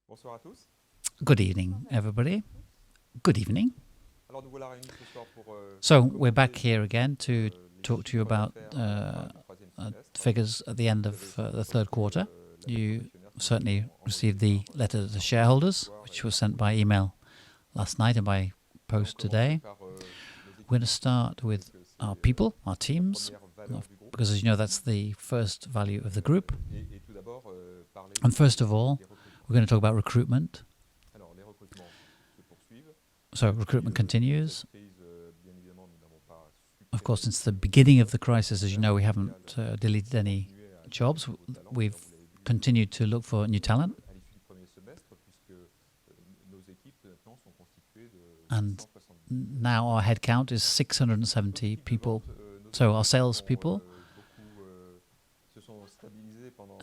Bonsoir à tous. Good evening, everybody. Good evening. Alors nous voilà réunis ce soir pour So we're back here again to talk to you about figures at the end of the third quarter. You certainly received the letter to the shareholders, which was sent by email last night and by post today. We're going to start with our people, our teams, because as you know, that's the first value of the group. And first of all, we're going to talk about recruitment. So recruitment continues. Of course, since the beginning of the crisis, as you know, we haven't deleted any jobs. We've continued to look for new talent. And now our headcount is 670 people. So our sales people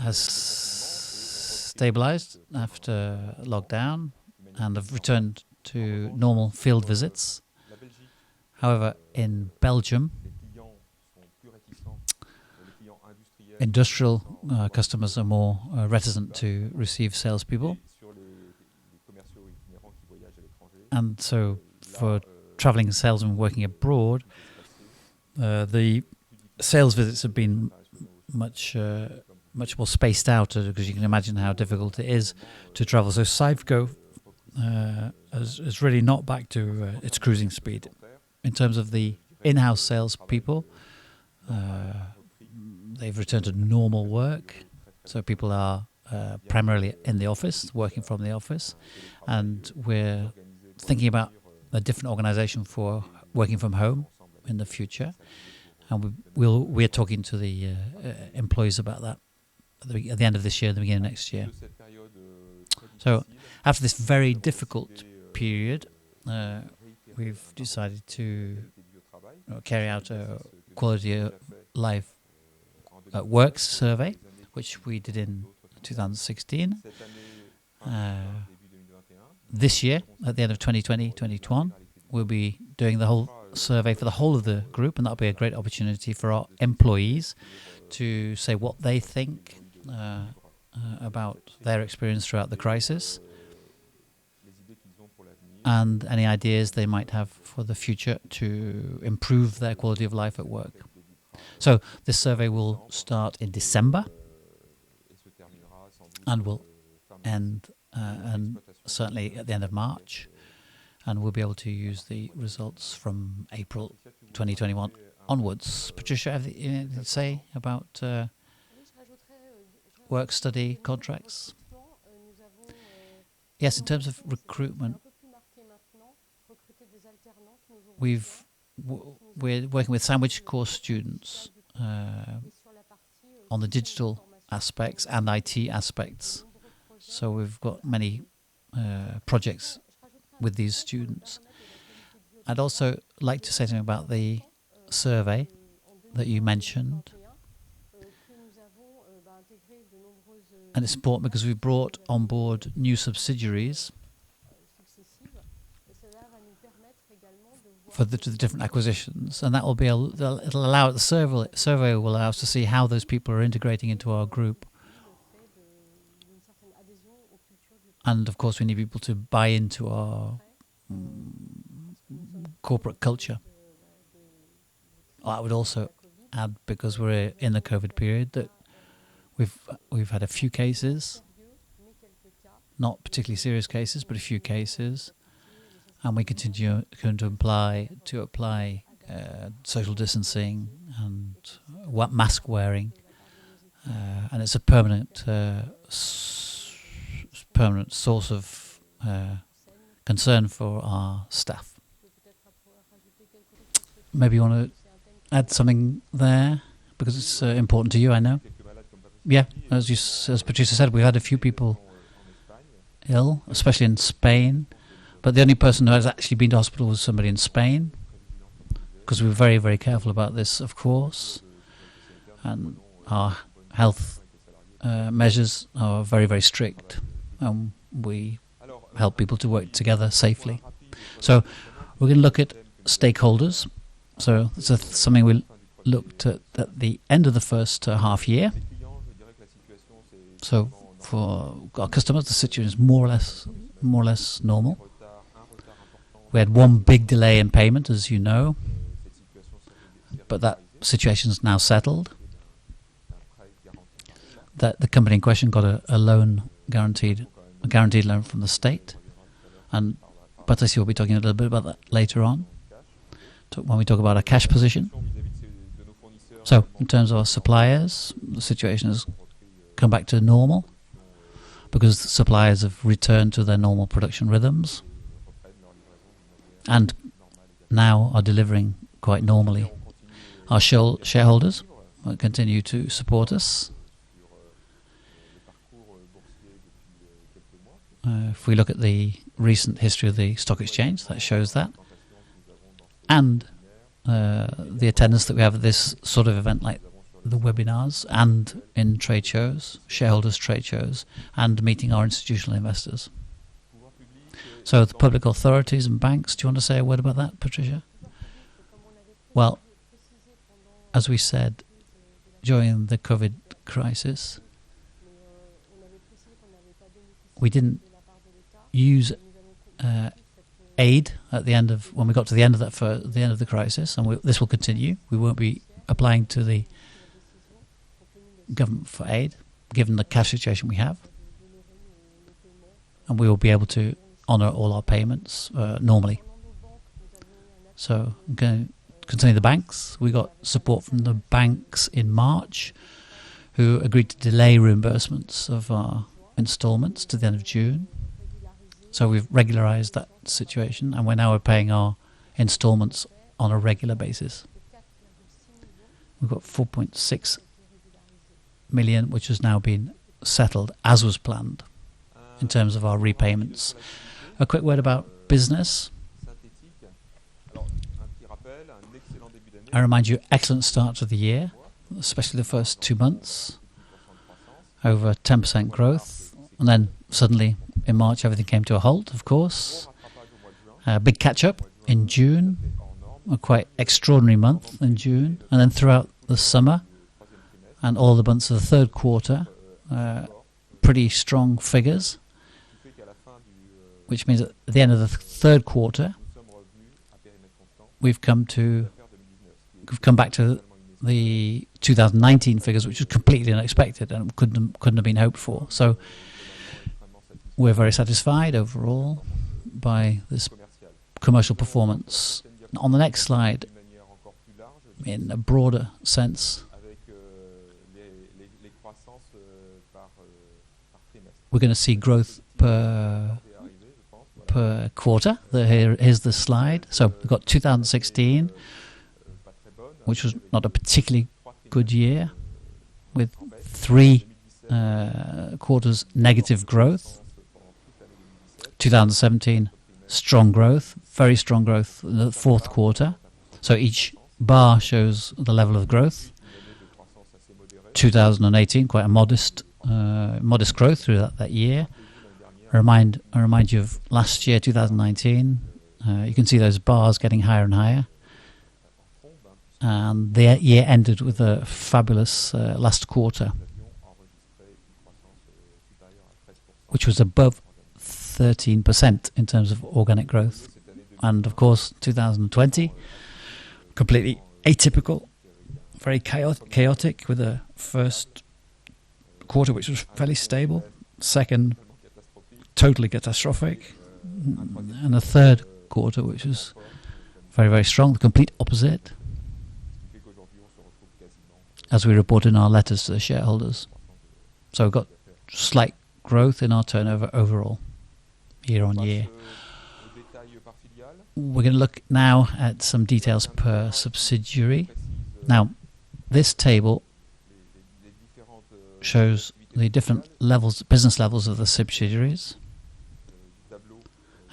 has stabilized after lockdown and have returned to normal field visits. However, in Belgium, industrial customers are more reticent to receive salespeople. And so for traveling salesmen working abroad, the sales visits have been much more spaced out, because you can imagine how difficult it is to travel. So Safeco is really not back to its cruising speed. In terms of the in-house sales people, they've returned to normal work. So people are primarily in the office, working from the office. And we're thinking about a different organization for working from home in the future. And we're talking to the employees about that at the end of this year, the beginning of next year. So after this very difficult period, we've decided to carry out a quality of life work survey, which we did in 2016. This year, at the end of 2020-2021, we'll be doing the whole survey for the whole of the group, and that'll be a great opportunity for our employees to say what they think about their experience throughout the crisis and any ideas they might have for the future to improve their quality of life at work. So this survey will start in December and will end and certainly at the end of March, and we'll be able to use the results from April 2021 onwards. Patricia, anything to say about work-study contracts? Yes, in terms of recruitment, we're working with sandwich course students on the digital aspects and IT aspects. So we've got many projects with these students. I'd also like to say something about the survey that you mentioned. And it's important because we've brought on board new subsidiaries for the different acquisitions, and that will be it'll allow the survey will allow us to see how those people are integrating into our group. And of course, we need people to buy into our corporate culture. I would also add, because we're in the COVID period, that we've had a few cases, not particularly serious cases, but a few cases, and we continue to apply social distancing and mask wearing, and it's a permanent source of concern for our staff. Maybe you want to add something there, because it's important to you, I know. Yeah, as Patricia said, we had a few people ill, especially in Spain, but the only person who has actually been to hospital was somebody in Spain, because we were very, very careful about this, of course, and our health measures are very, very strict, and we help people to work together safely. So we're going to look at stakeholders. So it's something we looked at the end of the first half year. So for our customers, the situation is more or less normal. We had one big delay in payment, as you know, but that situation is now settled. That the company in question got a loan guaranteed loan from the state, and Patricia will be talking a little bit about that later on when we talk about our cash position. So, in terms of our suppliers, the situation has come back to normal because the suppliers have returned to their normal production rhythms and now are delivering quite normally. Our shareholders will continue to support us. If we look at the recent history of the stock exchange, that shows that. And the attendance that we have at this sort of event, like the webinars and in trade shows, shareholders' trade shows, and meeting our institutional investors. So the public authorities and banks, do you want to say a word about that, Patricia? Well, as we said during the COVID crisis, we didn't use aid at the end of when we got to the end of the crisis, and this will continue. We won't be applying to the government for aid, given the cash situation we have, and we will be able to honour all our payments normally. So, concerning the banks, we got support from the banks in March, who agreed to delay reimbursements of our instalments to the end of June. So we've regularised that situation, and we're now paying our instalments on a regular basis. We've got 4.6 million, which has now been settled as was planned in terms of our repayments. A quick word about business. I remind you, excellent start to the year, especially the first 2 months, over 10% growth, and then suddenly in March everything came to a halt, of course. Big catch-up in June, a quite extraordinary month in June, and then throughout the summer and all the months of the third quarter, pretty strong figures, which means at the end of the third quarter we've come back to the 2019 figures, which was completely unexpected and couldn't have been hoped for. So we're very satisfied overall by this commercial performance. On the next slide, in a broader sense, we're going to see growth per quarter. Here's the slide. So we've got 2016, which was not a particularly good year, with 3 quarters negative growth. 2017, strong growth, very strong growth in the fourth quarter. So each bar shows the level of growth. 2018, quite a modest growth through that year. I remind you of last year, 2019. You can see those bars getting higher and higher. And the year ended with a fabulous last quarter, which was above 13% in terms of organic growth. And of course, 2020, completely atypical, very chaotic, with a first quarter which was fairly stable, second totally catastrophic, and a third quarter which was very, very strong, the complete opposite, as we report in our letters to the shareholders. So we've got slight growth in our turnover overall, year on year. We're going to look now at some details per subsidiary. Now, this table shows the different levels, business levels of the subsidiaries.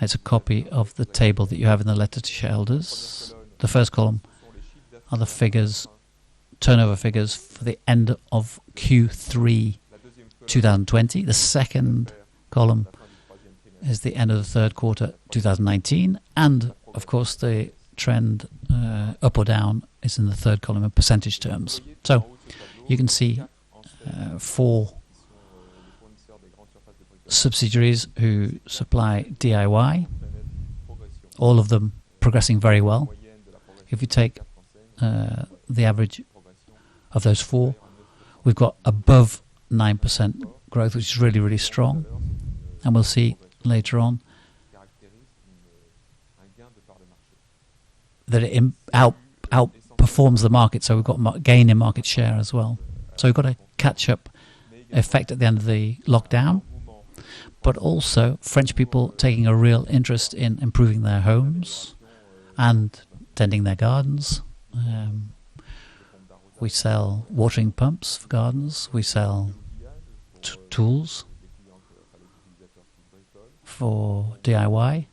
It's a copy of the table that you have in the letter to shareholders. The first column are the figures, turnover figures for the end of Q3 2020. The second column is the end of the third quarter 2019, and of course the trend up or down is in the third column in percentage terms. So you can see 4 subsidiaries who supply DIY, all of them progressing very well. If you take the average of those four, we've got above 9% growth, which is really, really strong. And we'll see later on that it outperforms the market, so we've got gain in market share as well. So we've got a catch-up effect at the end of the lockdown, but also French people taking a real interest in improving their homes and tending their gardens. We sell watering pumps for gardens. We sell tools for DIY.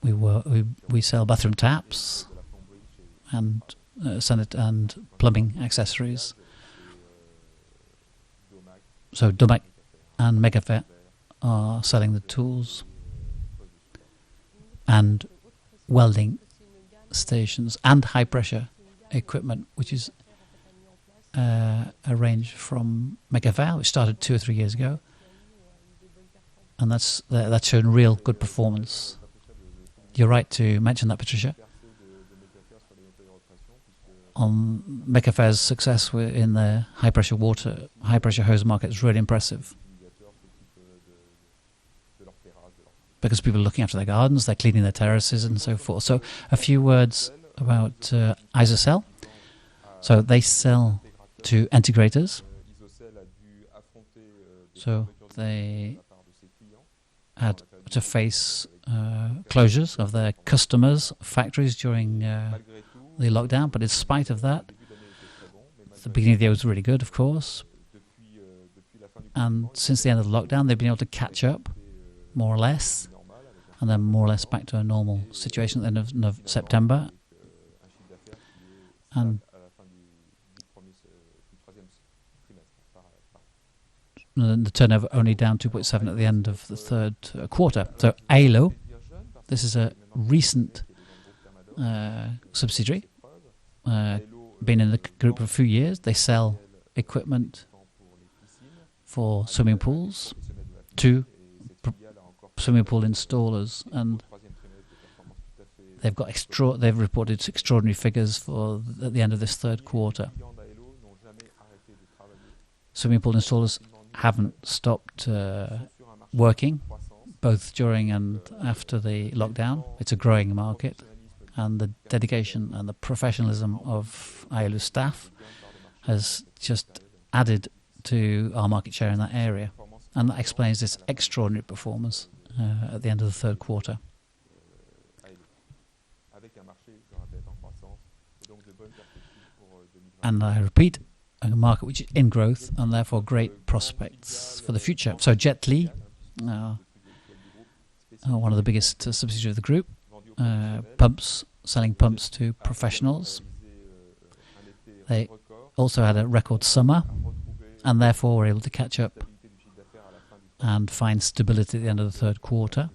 We sell bathroom taps and and plumbing accessories. So Domac and Megafair are selling the tools and welding stations and high pressure equipment, which is a range from Megafair, which started 2 or 3 years ago, and that's shown real good performance. You're right to mention that, Patricia. On Megafair's success in the high pressure hose market is really impressive, because people are looking after their gardens, they're cleaning their terraces and so forth. So a few words about Isocell. So they sell to integrators. So they had to face closures of their customers' factories during the lockdown, but in spite of that, the beginning of the year was really good, of course. And since the end of the lockdown, they've been able to catch up, more or less, and then more or less back to a normal situation at the end of September. And the turnover only down 2.7 at the end of the third quarter. So ALO, this is a recent subsidiary, been in the group for a few years. They sell equipment for swimming pools to swimming pool installers, and they've reported extraordinary figures at the end of this third quarter. Swimming pool installers haven't stopped working, both during and after the lockdown. It's a growing market, and the dedication and the professionalism of ILU staff has just added to our market share in that area, and that explains this extraordinary performance at the end of the third quarter. And I repeat, a market which is in growth and therefore great prospects for the future. So Jet Li, one of the biggest subsidiaries of the group, selling pumps to professionals. They also had a record summer, and therefore were able to catch up and find stability at the end of the third quarter,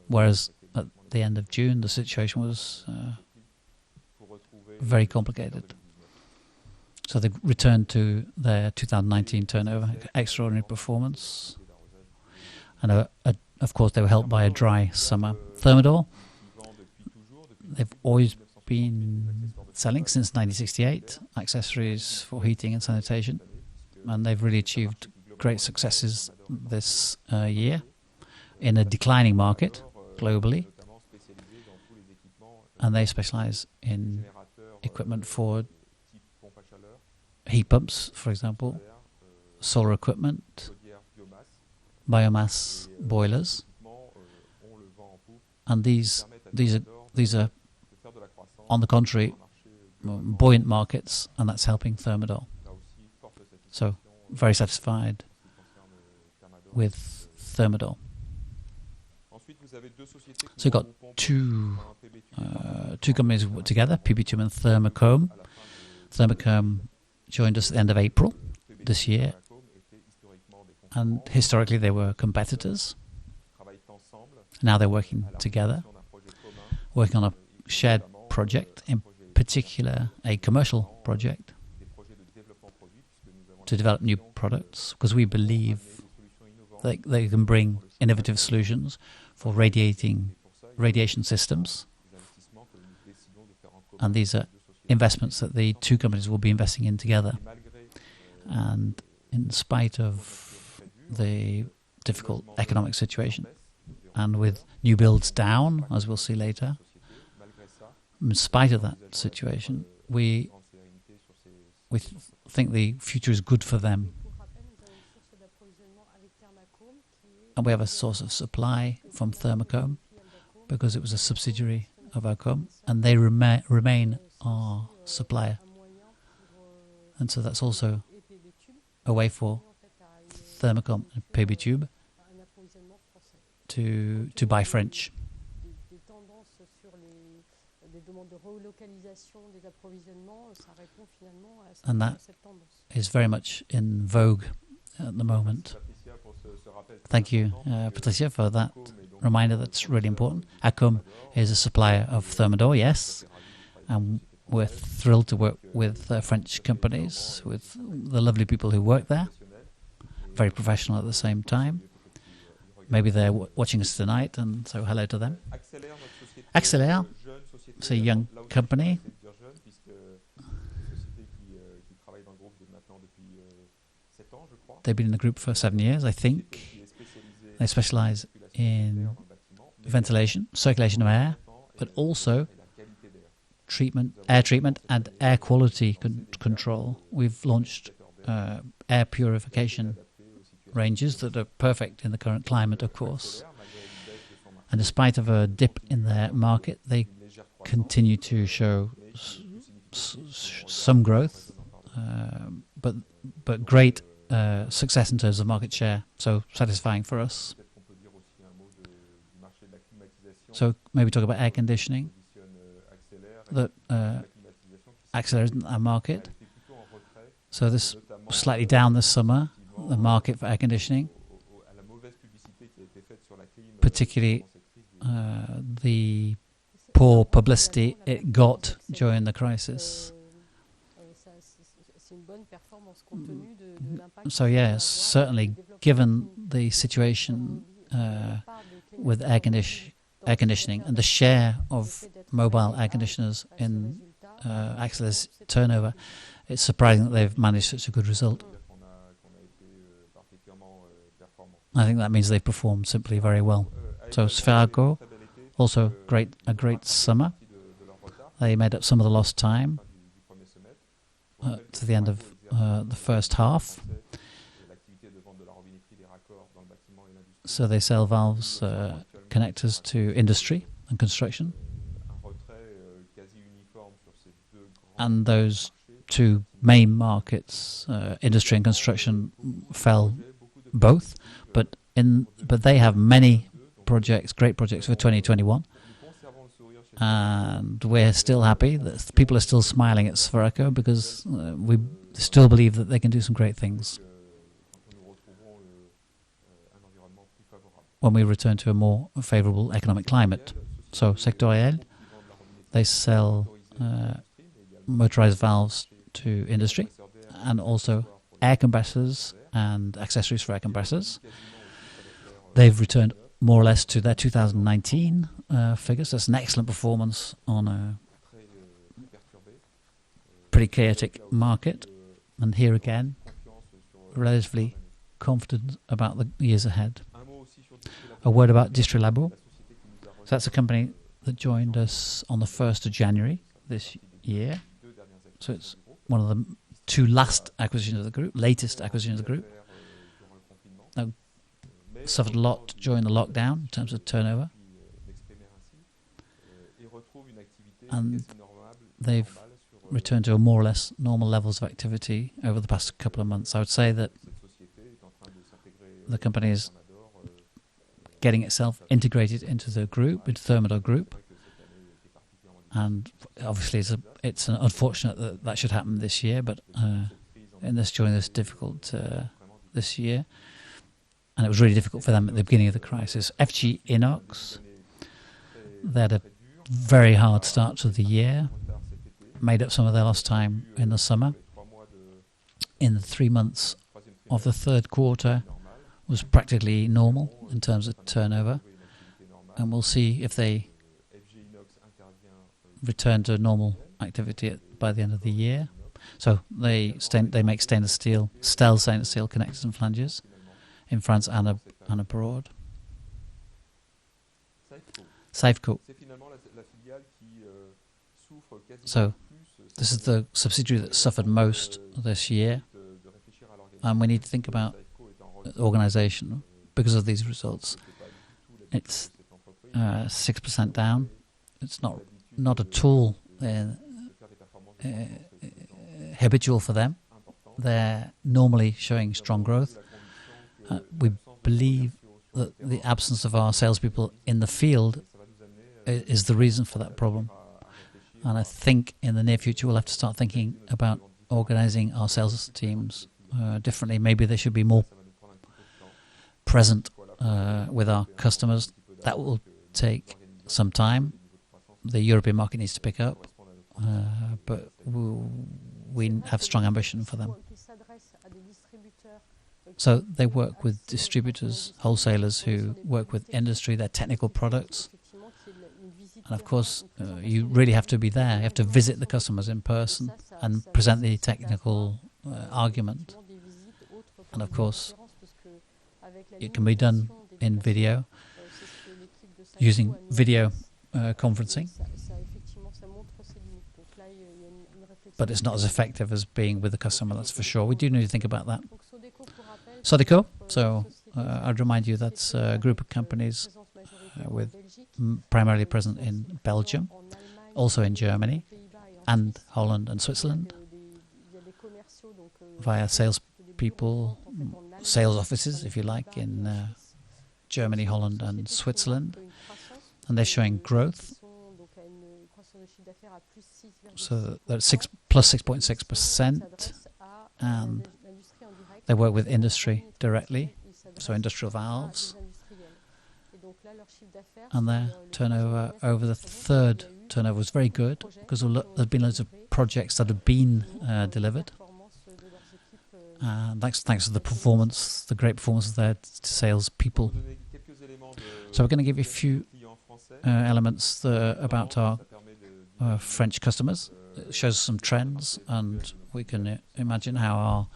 whereas at the end of June the situation was very complicated. So they returned to their 2019 turnover, extraordinary performance. And of course they were helped by a dry summer. Thermador, they've always been selling since 1968 accessories for heating and sanitation, and they've really achieved great successes this year in a declining market globally. And they specialize in equipment for heat pumps, for example, solar equipment, biomass boilers, and these are on the contrary buoyant markets, and that's helping Thermador. So very satisfied with Thermador. So you've got two companies together, PBTum and Thermacome. Thermacome joined us at the end of April this year, and historically they were competitors. Now they're working together, working on a shared project, in particular a commercial project to develop new products, because we believe they can bring innovative solutions for radiation systems. And these are investments that the two companies will be investing in together. And in spite of the difficult economic situation, and with new builds down, as we'll see later, in spite of that situation, we think the future is good for them. And we have a source of supply from Thermacome because it was a subsidiary of Acom, and they remain our supplier. And so that's also a way for Thermacome and PayBTube to buy French. And that is very much in vogue at the moment. Thank you, Patricia, for that reminder. That's really important. Acom is a supplier of Thermador, yes, and we're thrilled to work with French companies, with the lovely people who work there, very professional at the same time. Maybe they're watching us tonight, and so hello to them. Acceler, it's a young company. They've been in the group for 7 years, I think. They specialize in ventilation, circulation of air, but also air treatment and air quality control. We've launched air purification ranges that are perfect in the current climate, of course. And despite of a dip in their market, they continue to show some growth, but great success in terms of market share, so satisfying for us. So maybe talk about air conditioning. That Acceler isn't our market. So this was slightly down this summer, the market for air conditioning, particularly the poor publicity it got during the crisis. So yes, certainly given the situation with air conditioning and the share of mobile air conditioners in Acceler's turnover, it's surprising that they've managed such a good result. I think that means they've performed simply very well. So Sferaco, also a great summer. They made up some of the lost time to the end of the first half. So they sell valves, connectors to industry and construction. And those two main markets, industry and construction, fell both. But they have many projects, great projects for 2021. And we're still happy that people are still smiling at Sferaco because we still believe that they can do some great things when we return to a more favorable economic climate. So Sectoriel, they sell motorized valves to industry and also air compressors and accessories for air compressors. They've returned more or less to their 2019 figures. That's an excellent performance on a pretty chaotic market. And here again, relatively confident about the years ahead. A word about Distrelabo. So that's a company that joined us on the 1st of January this year. So it's one of the two latest acquisitions of the group. Now, suffered a lot during the lockdown in terms of turnover. And they've returned to a more or less normal levels of activity over the past couple of months. I would say that the company is getting itself integrated into the group, into Thermador Groupe. And obviously it's unfortunate that should happen this year, but during this difficult this year. And it was really difficult for them at the beginning of the crisis. FG Inox, they had a very hard start to the year, made up some of their lost time in the summer. In the 3 months of the third quarter, was practically normal in terms of turnover, and we'll see if they return to normal activity by the end of the year. So they make stainless steel connectors and flanges in France and abroad. Safeco. So this is the subsidiary that suffered most this year, and we need to think about the organisation because of these results. It's 6% down. It's not at all habitual for them. They're normally showing strong growth. We believe that the absence of our salespeople in the field is the reason for that problem. And I think in the near future we'll have to start thinking about organising our sales teams differently. Maybe they should be more present with our customers. That will take some time. The European market needs to pick up, but we have strong ambition for them. So they work with distributors, wholesalers who work with industry, their technical products. And of course, you really have to be there. You have to visit the customers in person and present the technical argument. And of course, it can be done in video, using video conferencing. But it's not as effective as being with the customer, that's for sure. We do need to think about that. Sodeco, so I'd remind you that's a group of companies with primarily present in Belgium, also in Germany, and Holland and Switzerland, via salespeople, sales offices, if you like, in Germany, Holland, and Switzerland. And they're showing growth. So they're plus 6.6%, and they work with industry directly, so industrial valves. And their turnover over the third turnover was very good because there's been loads of projects that have been delivered. Thanks to the performance, the great performance of their sales people. So we're going to give you a few elements about our French customers. It shows some trends, and we can imagine how our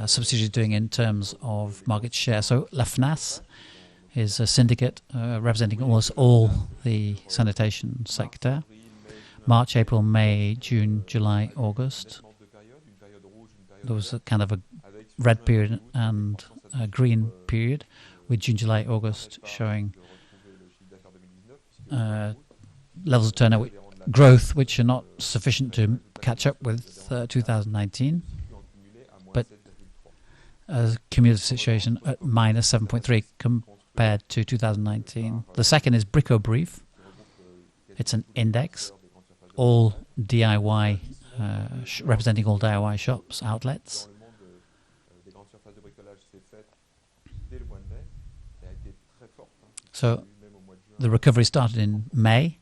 subsidiary is doing in terms of market share. So La FNAS is a syndicate representing almost all the sanitation sector. March, April, May, June, July, August. There was a kind of a red period and a green period, with June, July, August showing levels of turnover growth which are not sufficient to catch up with 2019, but a cumulative situation at minus 7.3 compared to 2019. The second is Brico-Brief. It's an index, all DIY, representing all DIY shops, outlets. So the recovery started in May.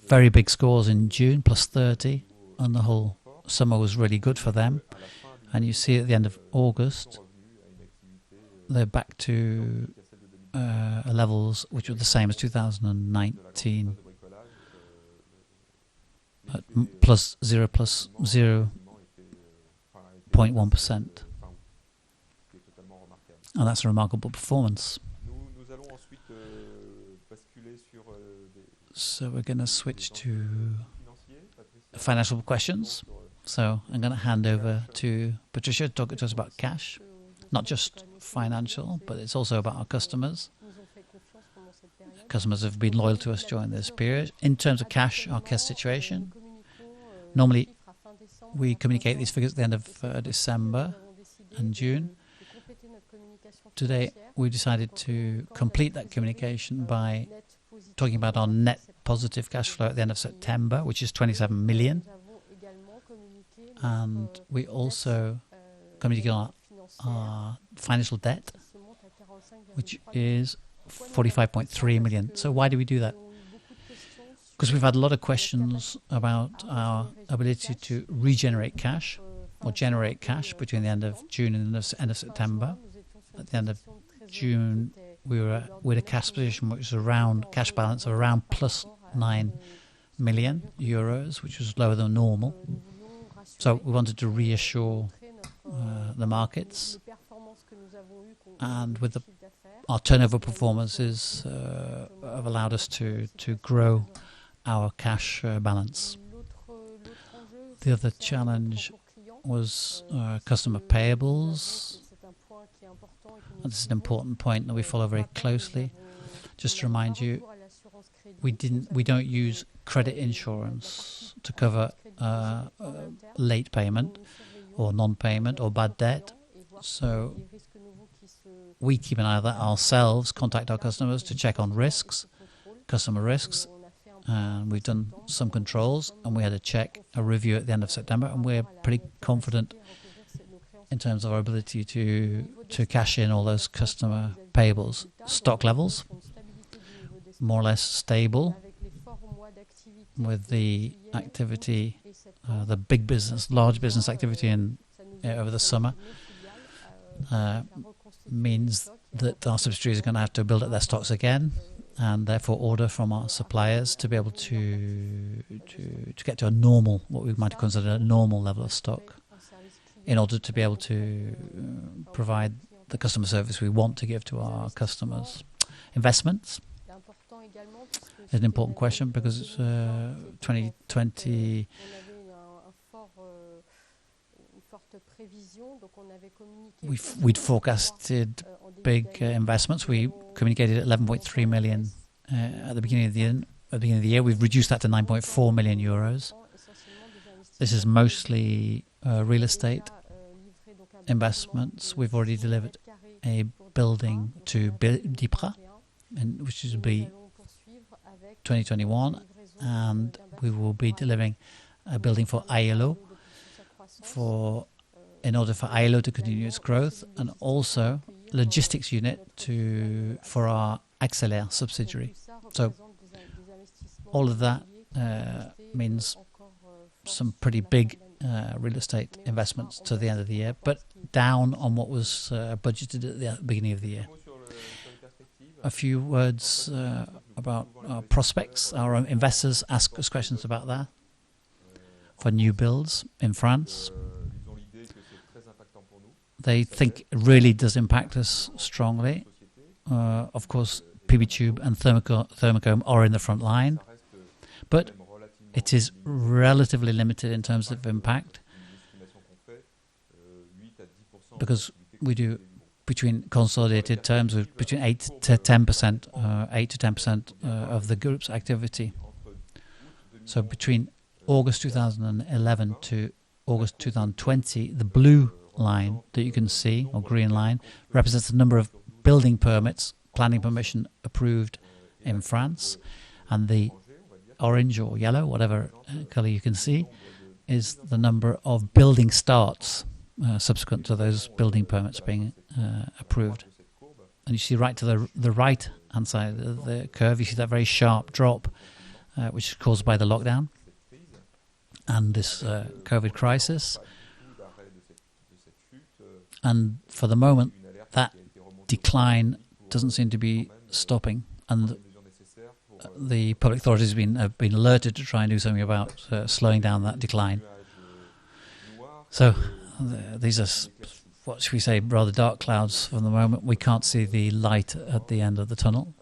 Very big scores in June, plus 30, and the whole summer was really good for them. And you see at the end of August, they're back to levels which were the same as 2019, at plus 0.1%. And that's a remarkable performance. So we're going to switch to financial questions. So I'm going to hand over to Patricia to talk to us about cash, not just financial, but it's also about our customers. Customers have been loyal to us during this period. In terms of cash, our cash situation, normally we communicate these figures at the end of December and June. Today we decided to complete that communication by talking about our net positive cash flow at the end of September, which is 27 million. And we also communicate on our financial debt, which is 45.3 million. So why do we do that? Because we've had a lot of questions about our ability to regenerate cash or generate cash between the end of June and the end of September. at the end of June, we were with a cash position which was around cash balance of around plus 9 million euros, which was lower than normal. So we wanted to reassure the markets, and with our turnover performances have allowed us to grow our cash balance. The other challenge was customer payables. And this is an important point that we follow very closely. Just to remind you, we don't use credit insurance to cover late payment or non-payment or bad debt. So we keep an eye on that ourselves, contact our customers to check on risks, customer risks. And we've done some controls, and we had a review at the end of September, and we're pretty confident in terms of our ability to cash in all those customer payables. Stock levels, more or less stable, with the activity, the big business, large business activity over the summer, means that our subsidiaries are going to have to build up their stocks again, and therefore order from our suppliers to be able to get to a normal, what we might consider a normal level of stock, in order to be able to provide the customer service we want to give to our customers. Investments is an important question, because 2020 we'd forecasted big investments. We communicated 11.3 million at the beginning of the year. We've reduced that to 9.4 million euros. This is mostly real estate investments. We've already delivered a building to Dipra, which will be 2021, and we will be delivering a building for ILO in order for ILO to continue its growth, and also logistics unit for our Accélère subsidiary. So all of that means some pretty big real estate investments to the end of the year, but down on what was budgeted at the beginning of the year. A few words about our prospects. Our investors ask us questions about that for new builds in France. They think it really does impact us strongly. Of course, PB Tube and Thermacome are in the front line, but it is relatively limited in terms of impact, because we do between consolidated terms of between 8 to 10% of the group's activity. So between August 2011 to August 2020, the blue line that you can see, or green line, represents the number of building permits, planning permission approved in France, and the orange or yellow, whatever color you can see, is the number of building starts subsequent to those building permits being approved. And you see right to the right hand side of the curve, you see that very sharp drop, which is caused by the lockdown and this COVID crisis. And for the moment, that decline doesn't seem to be stopping, and the public authorities have been alerted to try and do something about slowing down that decline. So these are, what should we say, rather dark clouds for the moment. We can't see the light at the end of the tunnel.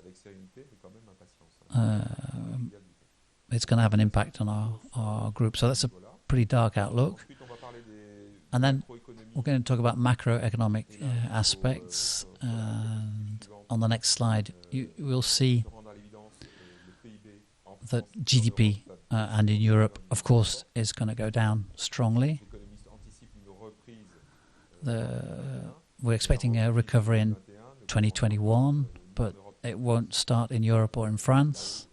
It's going to have an impact on our group. So that's a pretty dark outlook. And then we're going to talk about macroeconomic aspects. And on the next slide, you will see that GDP and in Europe, of course, is going to go down strongly. We're expecting a recovery in 2021, but it won't start in Europe or in France.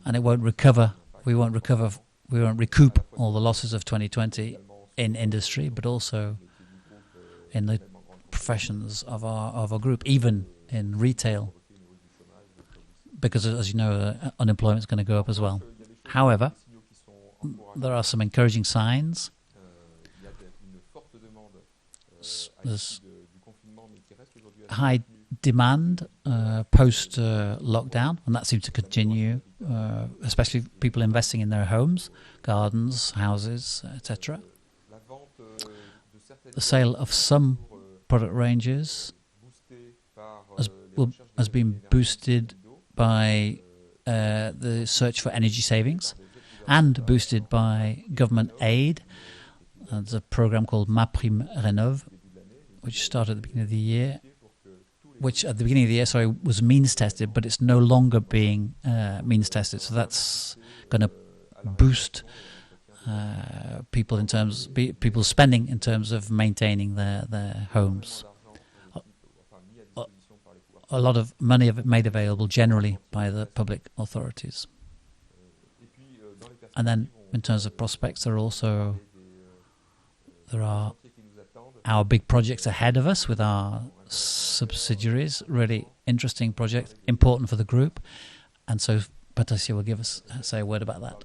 And it won't recover. We won't recoup all the losses of 2020 in industry, but also in the professions of our group, even in retail, because, as you know, unemployment is going to go up as well. However, there are some encouraging signs. there's high demand post lockdown, and that seems to continue, especially people investing in their homes, gardens, houses, etc. The sale of some product ranges has been boosted by the search for energy savings and boosted by government aid. There's a program called Ma Prime Rénov', which started at the beginning of the year, was means tested, but it's no longer being means tested. So that's going to boost people's spending in terms of maintaining their homes. A lot of money made available generally by the public authorities. And then in terms of prospects, there are our big projects ahead of us with our subsidiaries, really interesting project, important for the group. And so Patricia will say a word about that.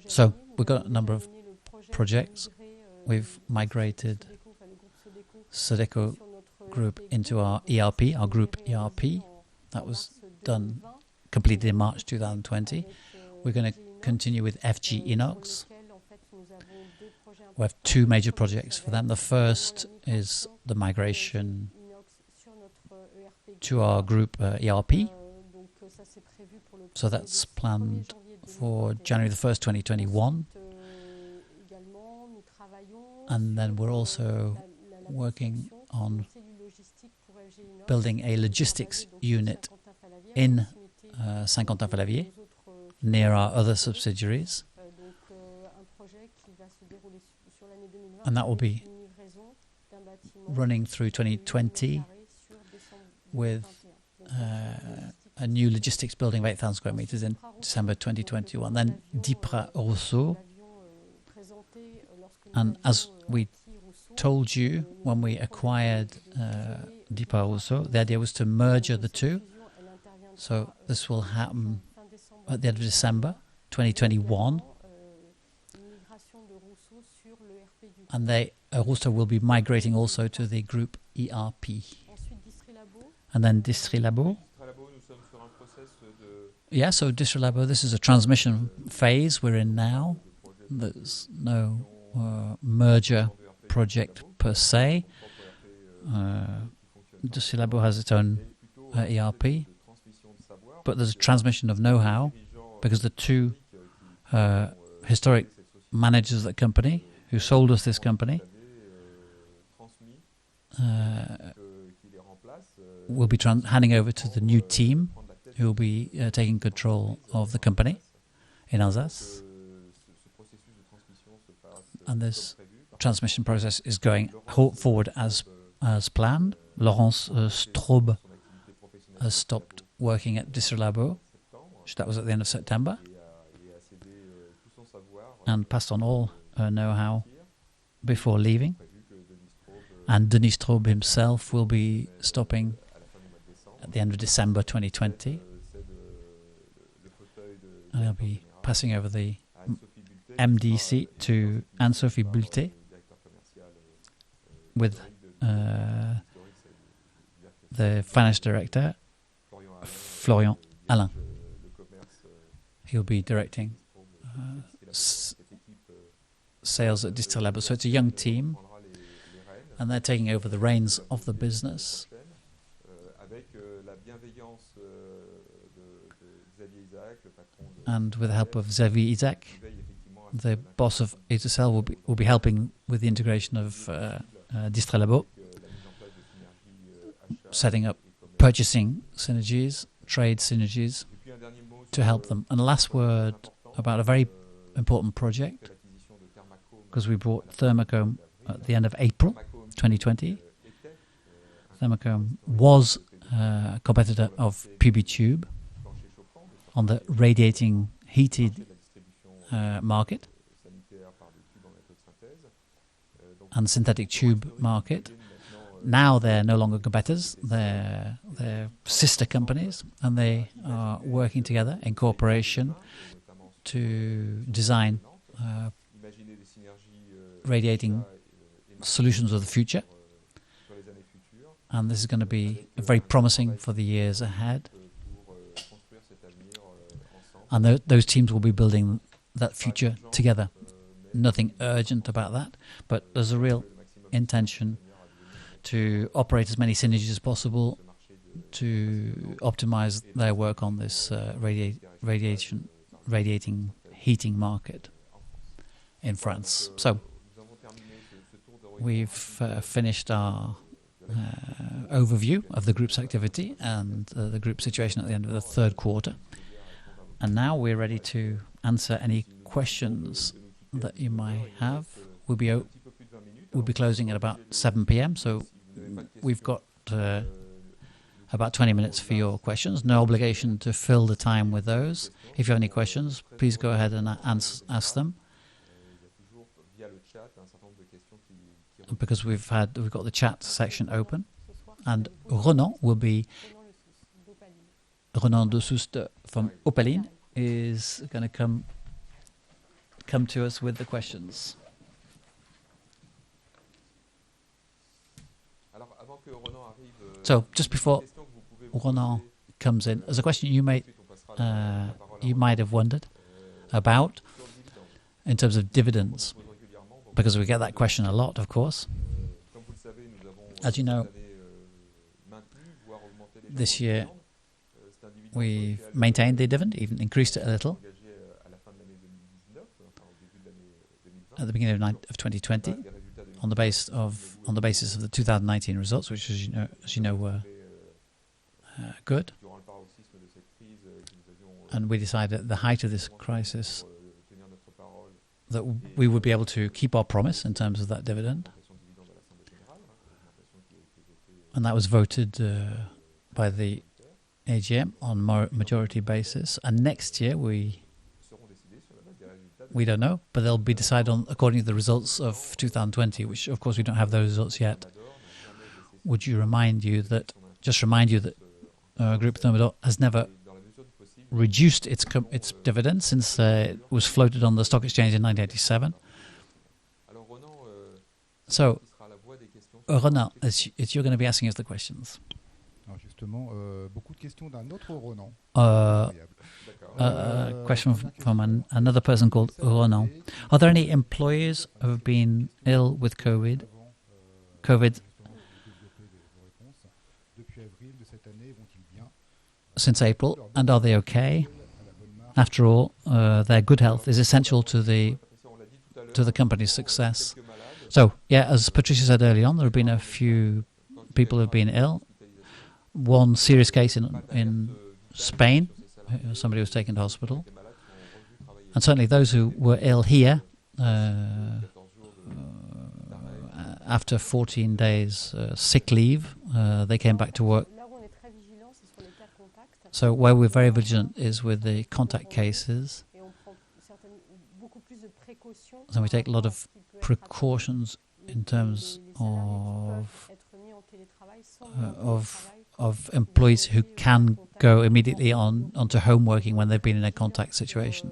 So we've got a number of projects. We've migrated Thermador Groupe into our ERP, our group ERP. That was completed in March 2020. We're going to continue with FG Inox. We have two major projects for them. The first is the migration to our group ERP. So that's planned for January the 1st, 2021. And then we're also working on building a logistics unit in Saint-Quentin-Fallavier, near our other subsidiaries. And that will be running through 2020 with a new logistics building of 8,000 square meters in December 2021. Then Dipra Rousseau. And as we told you when we acquired Dipra Rousseau, the idea was to merge the two. So this will happen at the end of December 2021. And Rousseau will be migrating also to the group ERP. And then Distrilabo. Yeah, so Distrilabo, this is a transmission phase we're in now. There's no merger project per se. Distrilabo has its own ERP, but there's a transmission of know-how because the two historic managers of the company who sold us this company will be handing over to the new team who will be taking control of the company in Alsace. And this transmission process is going forward as planned. Laurence Straub has stopped working at Distrilabo. That was at the end of September. And passed on all her know-how before leaving. And Denis Straub himself will be stopping at the end of December 2020. And he'll be passing over the MD seat to Anne-Sophie Bulté with the finance director, Florian Alain. He'll be directing sales at Distrilabo. So it's a young team, and they're taking over the reins of the business. And with the help of Xavier Isaac, the boss of A2Cell will be helping with the integration of Distrilabo, setting up purchasing synergies, trade synergies to help them. And the last word about a very important project, because we bought Thermacome at the end of April 2020. Thermacome was a competitor of PubiTube on the radiating heated market and synthetic tube market. Now they're no longer competitors, they're sister companies, and they are working together in cooperation to design radiating solutions of the future. And this is going to be very promising for the years ahead. And those teams will be building that future together. Nothing urgent about that, but there's a real intention to operate as many synergies as possible to optimize their work on this radiating heating market in France. So we've finished our overview of the group's activity and the group situation at the end of the third quarter. And now we're ready to answer any questions that you might have. We'll be closing at about 7 p.m. So we've got about 20 minutes for your questions. No obligation to fill the time with those. If you have any questions, please go ahead and ask them. Because we've got the chat section open, and Ronan de Soust from Opaline is going to come to us with the questions. So just before Ronan comes in, there's a question you might have wondered about in terms of dividends, because we get that question a lot, of course. As you know, this year we've maintained the dividend, even increased it a little at the beginning of 2020 on the basis of the 2019 results, which, as you know, were good. And we decided at the height of this crisis that we would be able to keep our promise in terms of that dividend. And that was voted by the AGM on majority basis. And next year we don't know, but they'll be decided on according to the results of 2020, which of course we don't have those results yet. Would you remind you that Groupe Thermador has never reduced its dividend since it was floated on the stock exchange in 1987. So, Ronan, it's you're going to be asking us the questions. Question from another person called Ronan. Are there any employees who have been ill with COVID since April, and are they okay? After all, their good health is essential to the company's success. So, yeah, as Patricia said earlier on, there have been a few people who have been ill. One serious case in Spain, somebody was taken to hospital. And certainly those who were ill here, after 14 days sick leave, they came back to work. So where we're very vigilant is with the contact cases. So we take a lot of precautions in terms of employees who can go immediately onto home working when they've been in a contact situation.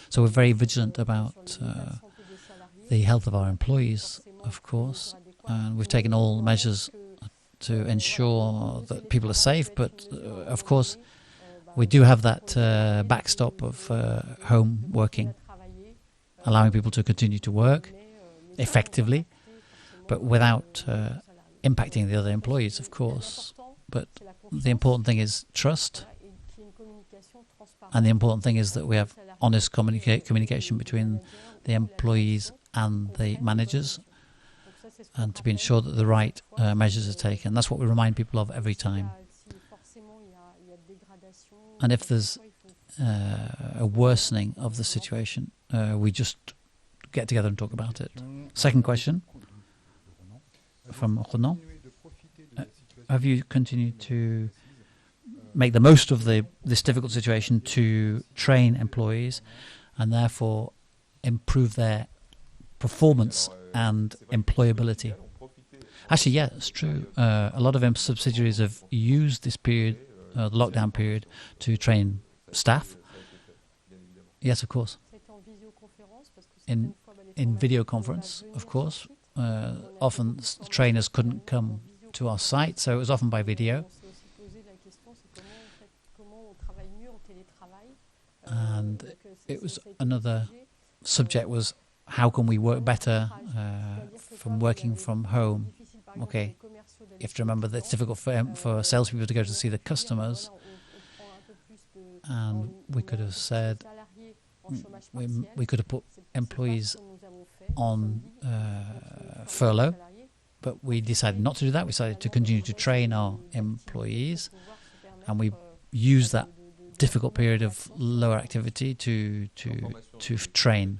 So we're very vigilant about the health of our employees, of course, and we've taken all measures to ensure that people are safe. But of course, we do have that backstop of home working, allowing people to continue to work effectively, but without impacting the other employees, of course. But the important thing is trust, and the important thing is that we have honest communication between the employees and the managers, and to be ensured that the right measures are taken. That's what we remind people of every time. And if there's a worsening of the situation, we just get together and talk about it. Second question from Ronan. Have you continued to make the most of this difficult situation to train employees and therefore improve their performance and employability? Actually, yeah, it's true. A lot of subsidiaries have used this period, the lockdown period, to train staff. Yes, of course. In video conference, of course. Often the trainers couldn't come to our site, so it was often by video. And it was another subject was how can we work better from working from home. Okay, you have to remember that it's difficult for salespeople to go to see the customers, and we could have said we could have put employees on furlough, but we decided not to do that. We decided to continue to train our employees, and we used that difficult period of lower activity to train.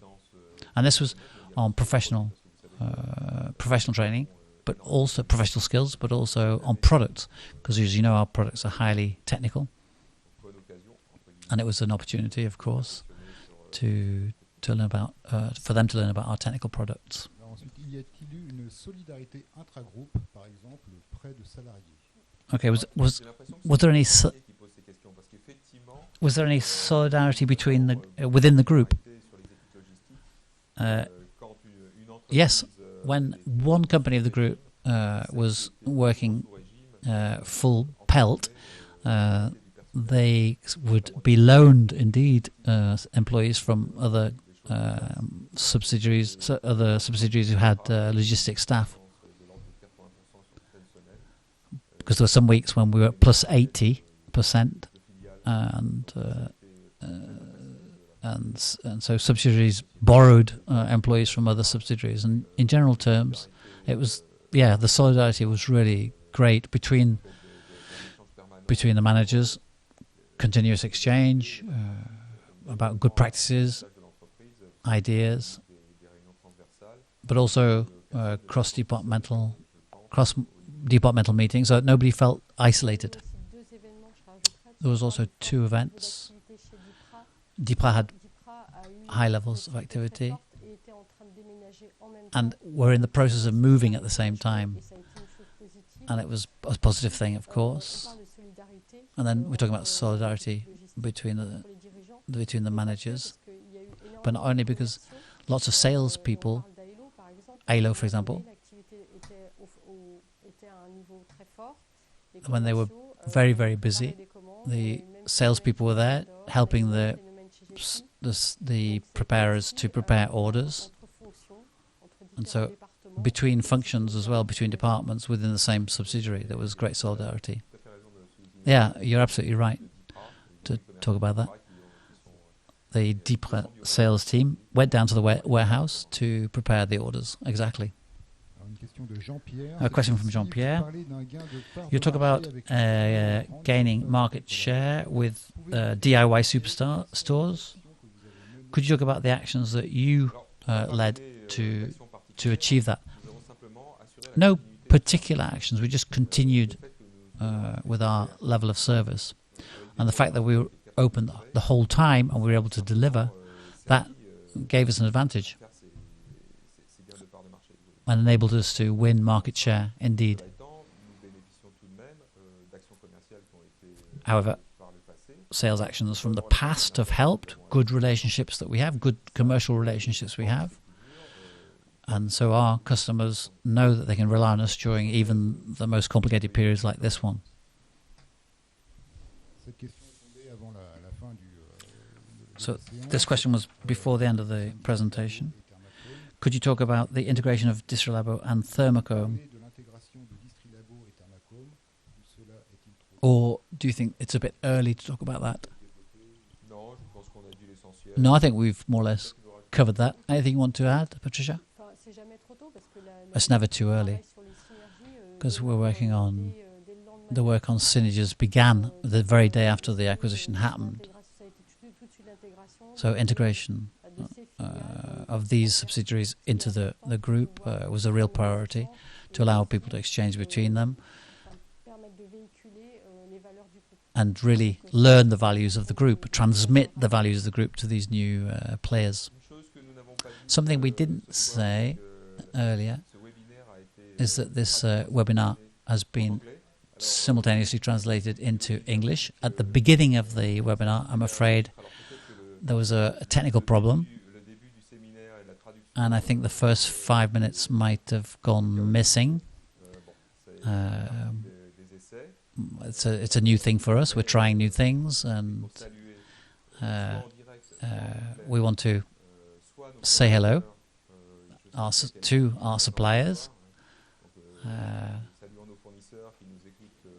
And this was on professional training, but also professional skills, but also on products, because as you know, our products are highly technical. And it was an opportunity, of course, to learn about for them to learn about our technical products. Okay, was there any solidarity between within the group? Yes, when one company of the group was working full pelt, they would be loaned, indeed, employees from other subsidiaries who had logistics staff. Because there were some weeks when we were at plus 80%, and so subsidiaries borrowed employees from other subsidiaries. And in general terms, it was the solidarity was really great between the managers. Continuous exchange about good practices, ideas, but also cross-departmental meetings, so that nobody felt isolated. There was also 2 events. DIPRA had high levels of activity, and were in the process of moving at the same time, and it was a positive thing, of course. And then we're talking about solidarity between the managers, but not only because lots of salespeople, ALO for example, when they were very, very busy, the salespeople were there helping the preparers to prepare orders, and so between functions as well, between departments within the same subsidiary, there was great solidarity. Yeah, you're absolutely right to talk about that. The DIPRA sales team went down to the warehouse to prepare the orders. Exactly. A question from Jean-Pierre. You talk about gaining market share with DIY superstar stores. Could you talk about the actions that you led to achieve that? No particular actions. We just continued with our level of service, and the fact that we were open the whole time and we were able to deliver, that gave us an advantage and enabled us to win market share, indeed. However, sales actions from the past have helped, good relationships that we have, good commercial relationships we have, and so our customers know that they can rely on us during even the most complicated periods like this one. So this question was before the end of the presentation. Could you talk about the integration of Distrelabo and Thermacome? Or do you think it's a bit early to talk about that? No, I think we've more or less covered that. Anything you want to add, Patricia? It's never too early, because we're working on the work on synergies began the very day after the acquisition happened. So integration of these subsidiaries into the group was a real priority, to allow people to exchange between them and really learn the values of the group, transmit the values of the group to these new players. Something we didn't say earlier is that this webinar has been simultaneously translated into English. At the beginning of the webinar, I'm afraid there was a technical problem, and I think the first 5 minutes might have gone missing. It's a new thing for us. We're trying new things, and we want to say hello to our suppliers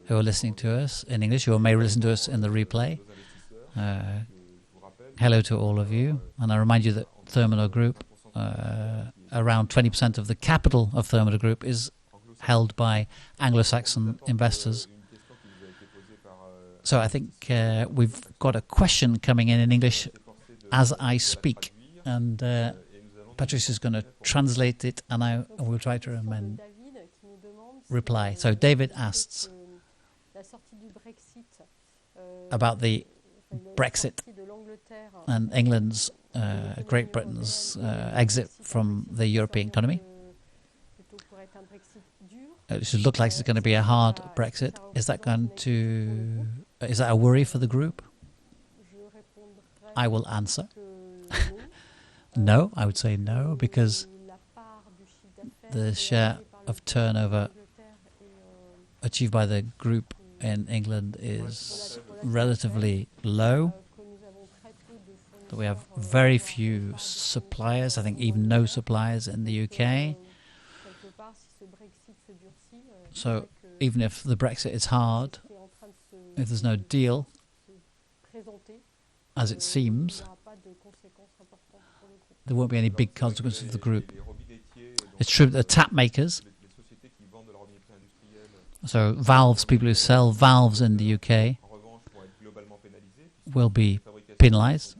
who are listening to us in English, who may listen to us in the replay. Hello to all of you, and I remind you that Thermador Groupe, around 20% of the capital of Thermador Groupe is held by Anglo-Saxon investors. So I think we've got a question coming in English as I speak, and Patricia is going to translate it, and I will try to reply. So David asks about the Brexit and England's, Great Britain's exit from the European economy. It should look like it's going to be a hard Brexit. Is that a worry for the group? I will answer. No, I would say no, because the share of turnover achieved by the group in England is relatively low. We have very few suppliers, I think even no suppliers in the UK. So even if the Brexit is hard, if there's no deal, as it seems, there won't be any big consequences for the group. It's true that the tap makers, so valves, people who sell valves in the UK, will be penalised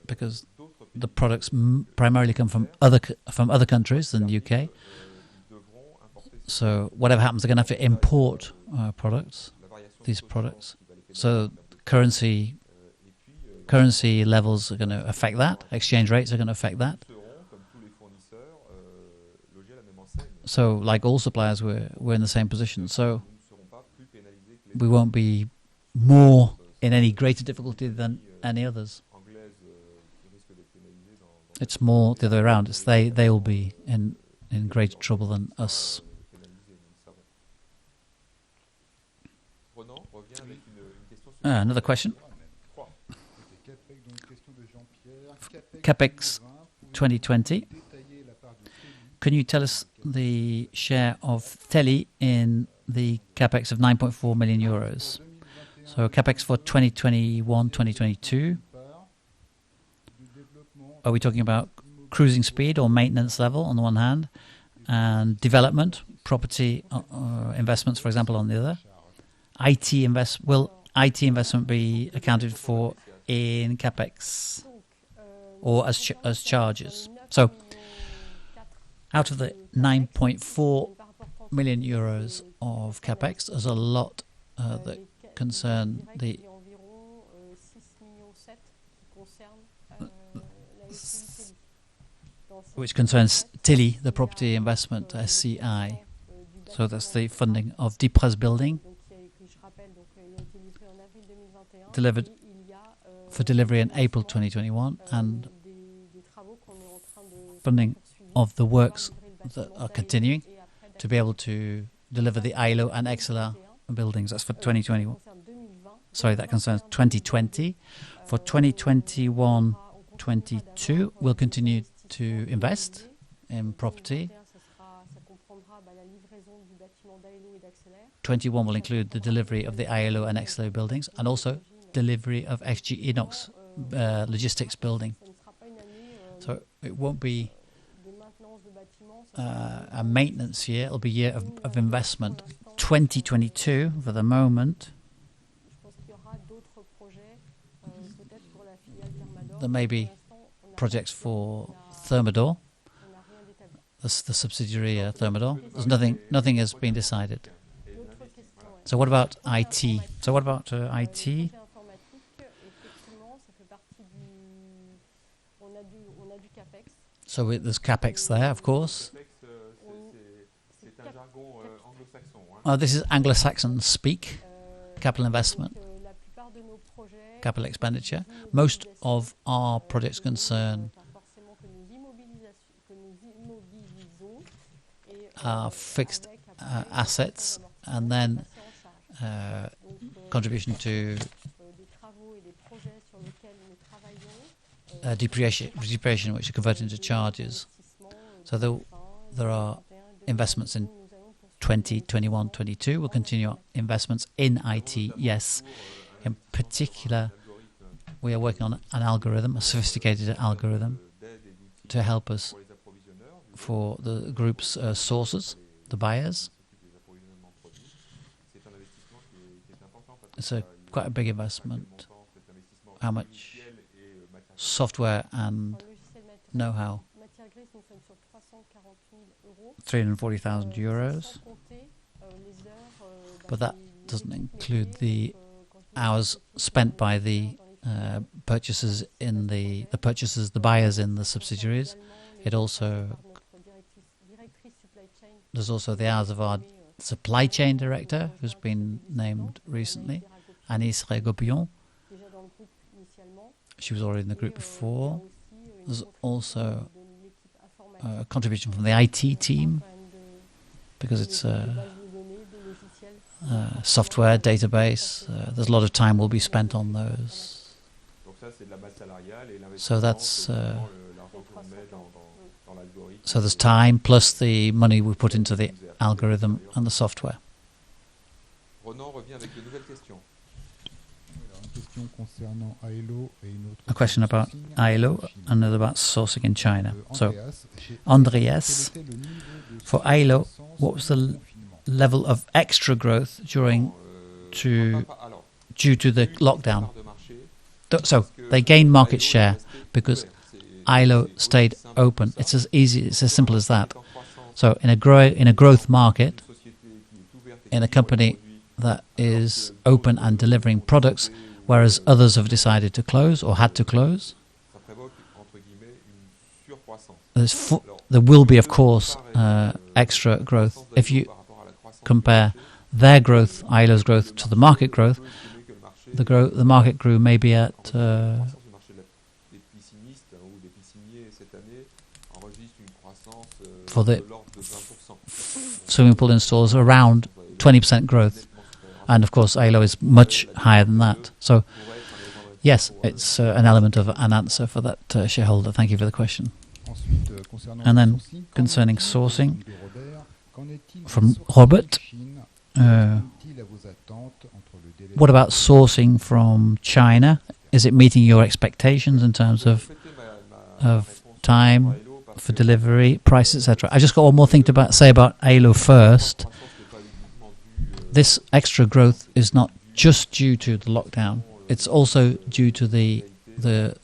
because the products primarily come from other countries than the UK. So whatever happens, they're going to have to import these products. So currency levels are going to affect that. Exchange rates are going to affect that. So like all suppliers, we're in the same position. So we won't be more in any greater difficulty than any others. It's more the other way around. It's they will be in greater trouble than us. Another question. CapEx 2020. Can you tell us the share of Tele in the CapEx of 9.4 million euros? So CapEx for 2021, 2022. Are we talking about cruising speed or maintenance level on the one hand, and development, property investments, for example, on the other? Will IT investment be accounted for in CapEx or as charges? So out of the 9.4 million euros of CapEx, there's a lot that concern which concerns Tilly, the property investment, SCI. So that's the funding of Deepres building, delivered for delivery in April 2021, and funding of the works that are continuing to be able to deliver the ILO and XLR buildings. That's for 2021. Sorry, that concerns 2020. For 2021-22, we'll continue to invest in property. 21 will include the delivery of the ILO and XLO buildings, and also delivery of XG Inox logistics building. So it won't be a maintenance year, it'll be a year of investment. 2022, for the moment, there may be projects for Thermador, the subsidiary Thermador. There's nothing has been decided. So what about IT? IT? So there's CapEx there, of course. This is Anglo-Saxon speak, capital investment. capital expenditure. Most of our projects concern fixed assets, and then contribution to depreciation, which are converted into charges. So there are investments in 2021, 22. We'll continue our investments in IT, yes. In particular, we are working on an algorithm, a sophisticated algorithm, to help us for the group's sources, the buyers. It's quite a big investment. How much software and know-how? 340,000 euros. But that doesn't include the hours spent by the purchasers in the buyers in the subsidiaries. There's also the hours of our supply chain director, who's been named recently, Anis Regopion. She was already in the group before. There's also a contribution from the IT team, because it's a software database. There's a lot of time will be spent on those. So that's so there's time plus the money we put into the algorithm and the software. A question about ILO, another about sourcing in China. So, Andreas, for ILO, what was the level of extra growth due to the lockdown? So they gained market share because ILO stayed open. It's as simple as that. So in a growth market, in a company that is open and delivering products, whereas others have decided to close or had to close, there will be, of course, extra growth. If you compare their growth, ILO's growth, to the market growth, the market grew maybe at for the swimming pool installs around 20% growth, and of course ILO is much higher than that. So yes, it's an element of an answer for that shareholder. Thank you for the question. And then concerning sourcing, from Robert, what about sourcing from China? Is it meeting your expectations in terms of time for delivery, prices, etc.? I just got one more thing to say about ILO first. This extra growth is not just due to the lockdown. It's also due to the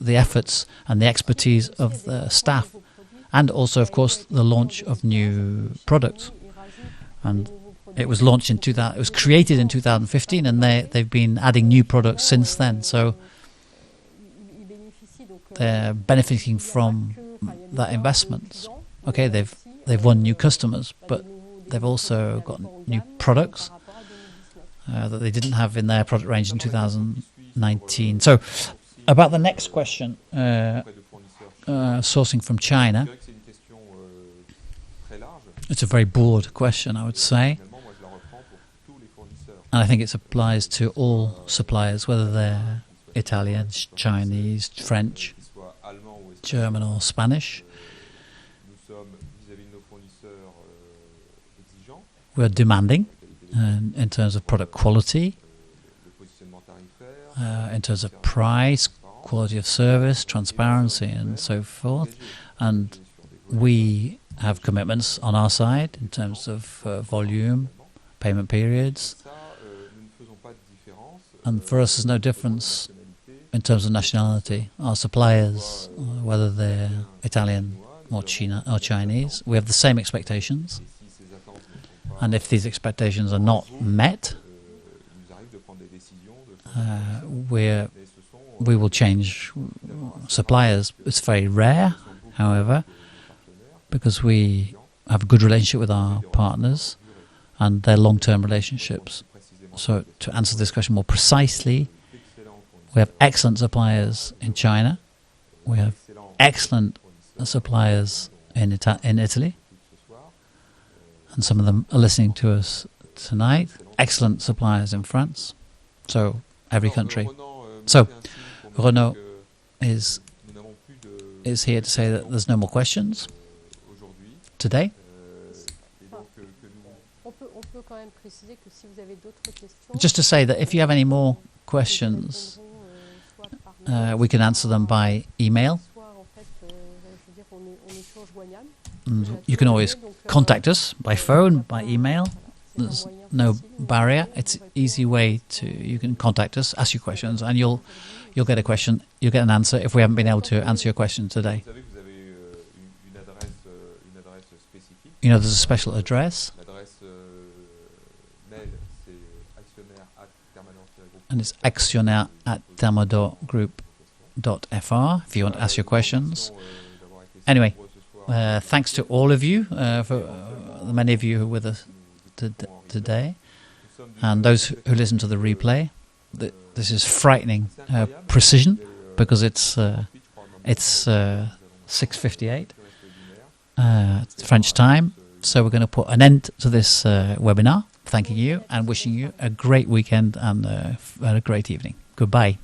efforts and the expertise of the staff, and also, of course, the launch of new products. And it was launched in it was created in 2015, and they've been adding new products since then. So they're benefiting from that investment. Okay, they've won new customers, but they've also got new products that they didn't have in their product range in 2019. So about the next question, sourcing from China. It's a very broad question, I would say. And I think it applies to all suppliers, whether they're Italian, Chinese, French, German or Spanish. We're demanding in terms of product quality, in terms of price, quality of service, transparency and so forth. And we have commitments on our side in terms of volume, payment periods. And for us, there's no difference in terms of nationality. Our suppliers, whether they're Italian or Chinese, we have the same expectations. And if these expectations are not met, we will change suppliers. It's very rare, however, because we have a good relationship with our partners and they're long-term relationships. So to answer this question more precisely, We have excellent suppliers in China. We have excellent suppliers in Italy. And some of them are listening to us tonight. Excellent suppliers in France. So, every country. So, Renaud is here to say that there's no more questions today. Just to say that if you have any more questions, we can answer them by email. And you can always contact us by phone, by email. There's no barrier. It's an easy way you can contact us, ask your questions, and you'll get a question, you'll get an answer if we haven't been able to answer your question today. You know, there's a special address. And it's actionnaire@thermadorgroupe.fr if you want to ask your questions. Anyway, thanks to all of you, for the many of you who are with us today, and those who listen to the replay. This is frightening precision because it's 6:58 French time. So we're going to put an end to this webinar. Thanking you and wishing you a great weekend and a great evening. Goodbye.